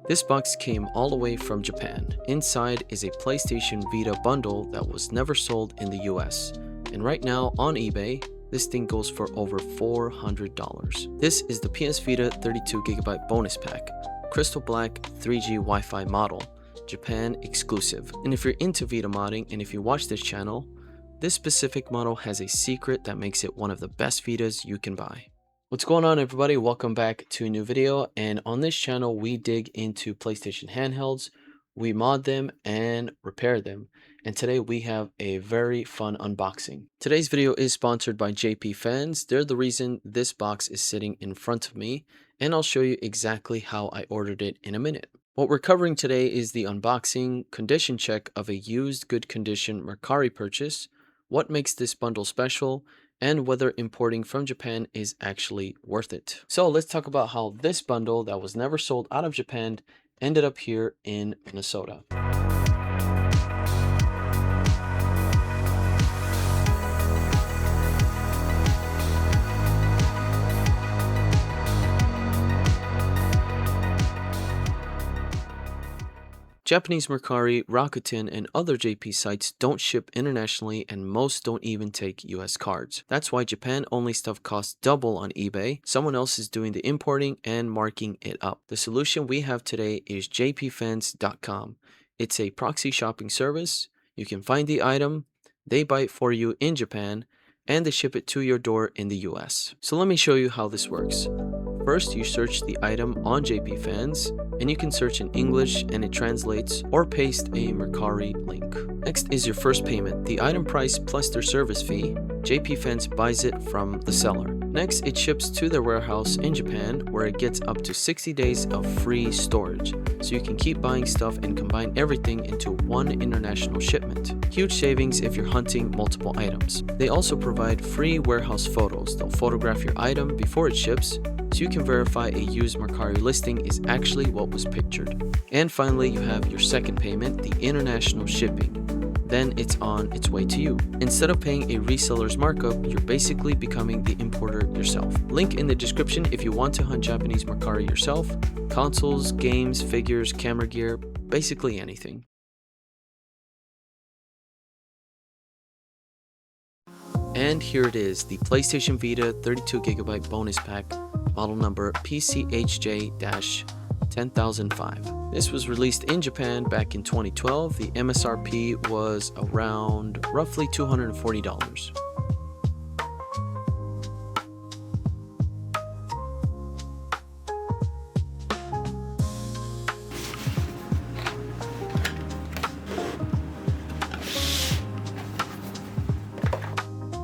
This box came all the way from Japan. Inside is a PlayStation Vita bundle that was never sold in the US. And right now on eBay, this thing goes for over $400. This is the PS Vita 32GB bonus pack, crystal black 3G Wi-Fi model, Japan exclusive. And if you're into Vita modding and if you watch this channel, this specific model has a secret that makes it one of the best Vitas you can buy. What's going on, everybody? Welcome back to a new video, and on this channel we dig into PlayStation handhelds, we mod them and repair them, and today we have a very fun unboxing. Today's video is sponsored by JPFans. They're the reason this box is sitting in front of me, and I'll show you exactly how I ordered it in a minute. What we're covering today is the unboxing, condition check of a used good condition Mercari purchase, what makes this bundle special, and whether importing from Japan is actually worth it. So let's talk about how this bundle that was never sold out of Japan ended up here in Minnesota. Japanese Mercari, Rakuten, and other JP sites don't ship internationally, and most don't even take US cards. That's why Japan-only stuff costs double on eBay. Someone else is doing the importing and marking it up. The solution we have today is JPFans.com. It's a proxy shopping service. You can find the item, they buy it for you in Japan, and they ship it to your door in the US. So let me show you how this works. First, you search the item on JPFans, and you can search in English and it translates, or paste a Mercari link. Next is your first payment, the item price plus their service fee. JPFans buys it from the seller. Next, it ships to their warehouse in Japan, where it gets up to 60 days of free storage, so you can keep buying stuff and combine everything into one international shipment. Huge savings if you're hunting multiple items. They also provide free warehouse photos. They'll photograph your item before it ships, so you can verify a used Mercari listing is actually what was pictured. And finally, you have your second payment, the international shipping. Then it's on its way to you. Instead of paying a reseller's markup, you're basically becoming the importer yourself. Link in the description if you want to hunt Japanese Mercari yourself. Consoles, games, figures, camera gear, basically anything. And here it is, the PlayStation Vita 32GB bonus pack, model number PCHJ-10005. This was released in Japan back in 2012. The MSRP was around roughly $240.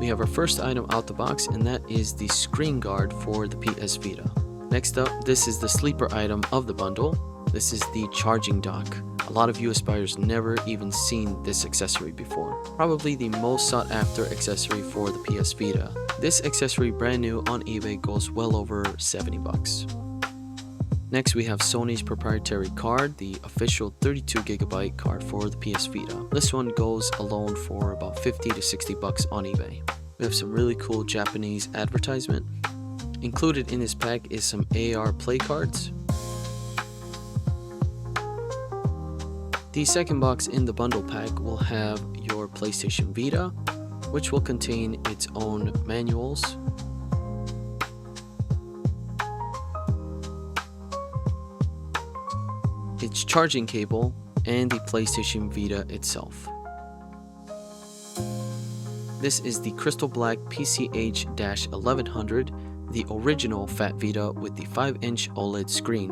We have our first item out the box, and that is the screen guard for the PS Vita. Next up, this is the sleeper item of the bundle. This is the charging dock. A lot of US buyers never even seen this accessory before. Probably the most sought after accessory for the PS Vita. This accessory brand new on eBay goes well over 70 bucks. Next, we have Sony's proprietary card, the official 32GB card for the PS Vita. This one goes alone for about 50 to 60 bucks on eBay. We have some really cool Japanese advertisement. Included in this pack is some AR play cards. The second box in the bundle pack will have your PlayStation Vita, which will contain its own manuals, its charging cable, and the PlayStation Vita itself. This is the crystal black PCH-1100, the original Fat Vita with the 5-inch OLED screen.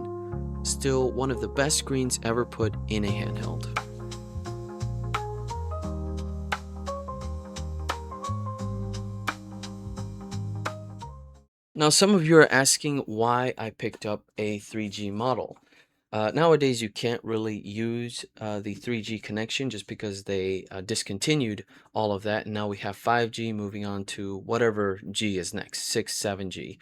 Still one of the best screens ever put in a handheld. Now, some of you are asking why I picked up a 3G model. Nowadays, you can't really use the 3G connection just because they discontinued all of that. And now we have 5G moving on to whatever G is next, 6, 7G.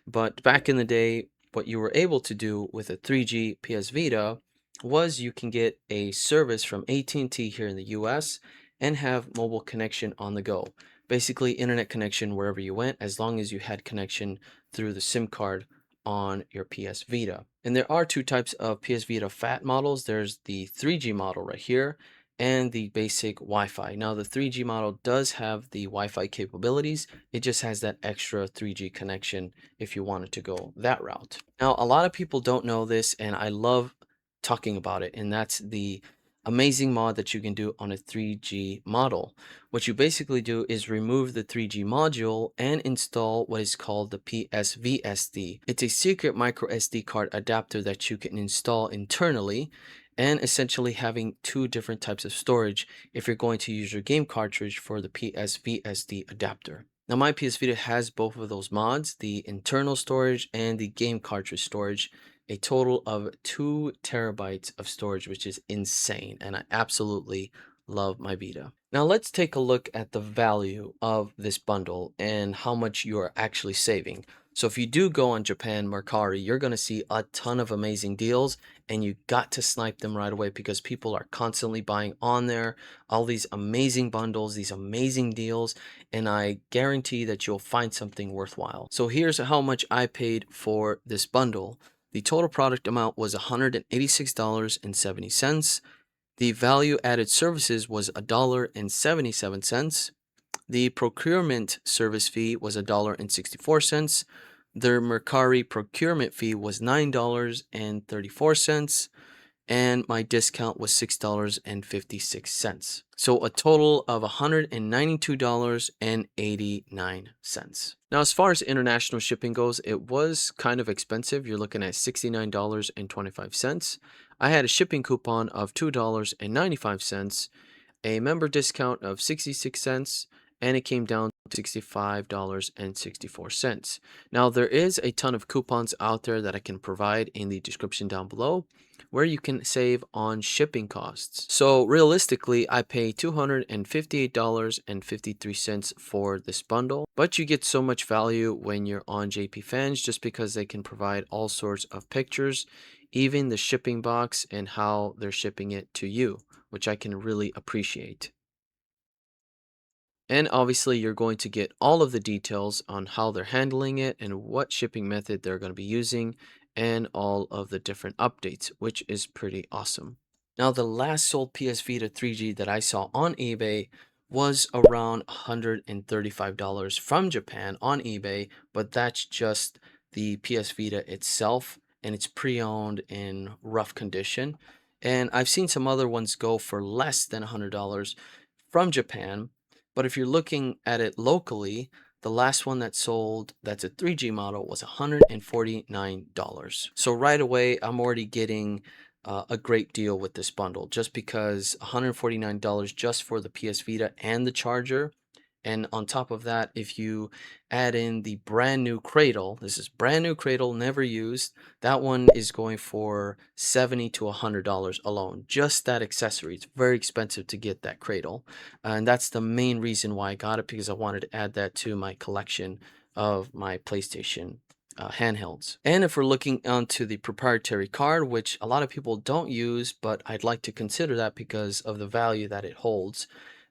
But back in the day, what you were able to do with a 3G PS Vita was you can get a service from AT&T here in the US and have mobile connection on the go. Basically, internet connection wherever you went, as long as you had connection through the SIM card on your PS Vita. And there are two types of PS Vita Fat models. There's the 3G model right here and the basic Wi-Fi. Now the 3G model does have the Wi-Fi capabilities. It just has that extra 3G connection if you wanted to go that route. Now a lot of people don't know this, and I love talking about it, and that's the amazing mod that you can do on a 3G model. What you basically do is remove the 3G module and install what is called the PSVSD. It's a secret micro SD card adapter that you can install internally, and essentially having two different types of storage if you're going to use your game cartridge for the PSVSD adapter. Now my PS Vita has both of those mods, the internal storage and the game cartridge storage, a total of 2 terabytes of storage, which is insane, and I absolutely love my Vita. Now let's take a look at the value of this bundle and how much you are actually saving. So if you do go on Japan Mercari, you're going to see a ton of amazing deals, and you got to snipe them right away because people are constantly buying on there, all these amazing bundles, these amazing deals, and I guarantee that you'll find something worthwhile. So here's how much I paid for this bundle. The total product amount was $186.70. The value added services was $1.77. The procurement service fee was $1.64. Their Mercari procurement fee was $9.34. And my discount was $6.56. So a total of $192.89. Now, as far as international shipping goes, it was kind of expensive. You're looking at $69.25. I had a shipping coupon of $2.95, a member discount of 66 cents, and it came down to $65.64. Now, there is a ton of coupons out there that I can provide in the description down below, where you can save on shipping costs. So realistically, I pay $258.53 for this bundle, but you get so much value when you're on JPFans just because they can provide all sorts of pictures, even the shipping box and how they're shipping it to you, which I can really appreciate. And obviously, you're going to get all of the details on how they're handling it and what shipping method they're going to be using and all of the different updates, which is pretty awesome. Now, the last sold PS Vita 3G that I saw on eBay was around $135 from Japan on eBay, but that's just the PS Vita itself, and it's pre-owned in rough condition. And I've seen some other ones go for less than $100 from Japan. But if you're looking at it locally, the last one that sold that's a 3G model was $149. So right away, I'm already getting a great deal with this bundle just because $149 just for the PS Vita and the charger. And on top of that, if you add in the brand new cradle, this is brand new cradle, never used, that one is going for $70 to $100 alone. Just that accessory. It's very expensive to get that cradle. And that's the main reason why I got it, because I wanted to add that to my collection of my PlayStation handhelds. And if we're looking onto the proprietary card, which a lot of people don't use, but I'd like to consider that because of the value that it holds,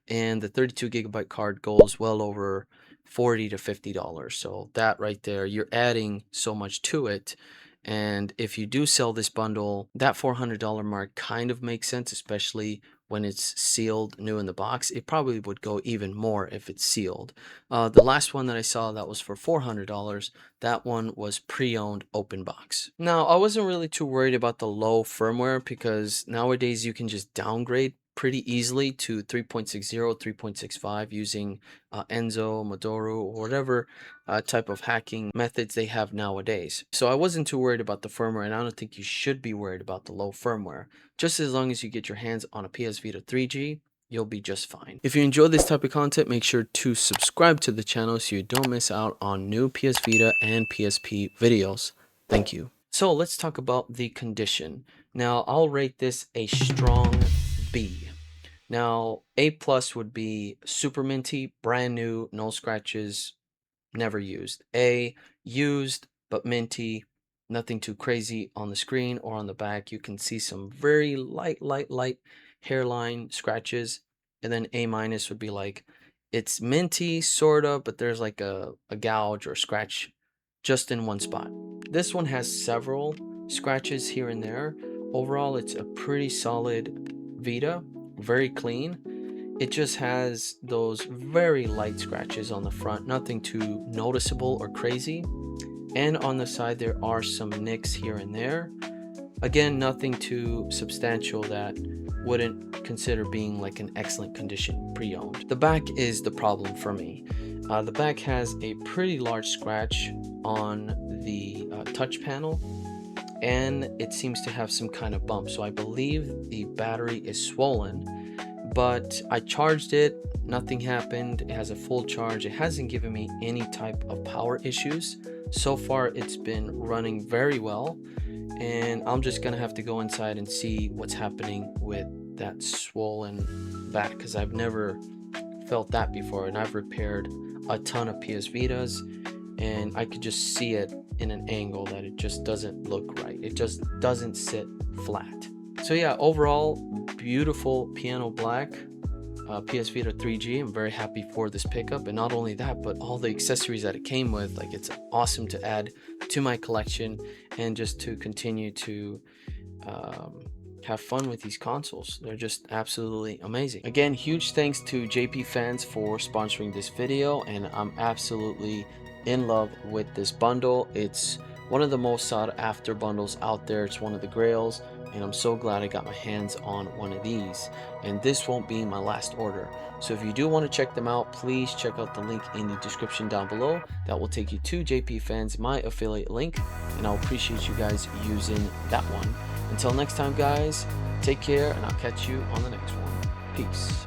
and the 32 gigabyte card goes well over $40 to $50. So that right there, you're adding so much to it. And if you do sell this bundle, that $400 mark kind of makes sense, especially when it's sealed new in the box. It probably would go even more if it's sealed. The last one that I saw that was for $400, that one was pre-owned open box. Now, I wasn't really too worried about the low firmware because nowadays you can just downgrade pretty easily to 3.60, 3.65 using Enzo, Madoru, or whatever type of hacking methods they have nowadays. So I wasn't too worried about the firmware, and I don't think you should be worried about the low firmware. Just as long as you get your hands on a PS Vita 3G, you'll be just fine. If you enjoy this type of content, make sure to subscribe to the channel so you don't miss out on new PS Vita and PSP videos. Thank you. So let's talk about the condition. Now, I'll rate this a strong B. Now, A plus would be super minty, brand new, no scratches, never used. A, used but minty, nothing too crazy on the screen or on the back. You can see some very light hairline scratches. And then A minus would be like, it's minty, sort of, but there's like a gouge or scratch just in one spot. This one has several, scratches here and there. Overall, it's a pretty solid Vita, very clean. It just has those very light scratches on the front, nothing too noticeable or crazy. And on the side, there are some nicks here and there. Again, nothing too substantial that wouldn't consider being like an excellent condition pre-owned. The back is the problem for me. The back has a pretty large scratch on the touch panel, and it seems to have some kind of bump. So I believe the battery is swollen, but I charged it, nothing happened. It has a full charge. It hasn't given me any type of power issues. So far, it's been running very well, and I'm just gonna have to go inside and see what's happening with that swollen back, because I've never felt that before, and I've repaired a ton of PS Vitas, and I could just see it in an angle that it just doesn't look right. It just doesn't sit flat. So yeah, overall, beautiful piano black PS Vita 3G. I'm very happy for this pickup, and not only that, but all the accessories that it came with. Like, it's awesome to add to my collection and just to continue to have fun with these consoles. They're just absolutely amazing. Again, huge thanks to JPFans for sponsoring this video, and I'm absolutely in love with this bundle. It's one of the most sought after bundles out there. It's one of the grails, and I'm so glad I got my hands on one of these, and this won't be my last order. So if you do want to check them out, please check out the link in the description down below. That will take you to JPFans, my affiliate link, and I'll appreciate you guys using that one. Until next time, guys, take care, and I'll catch you on the next one. Peace.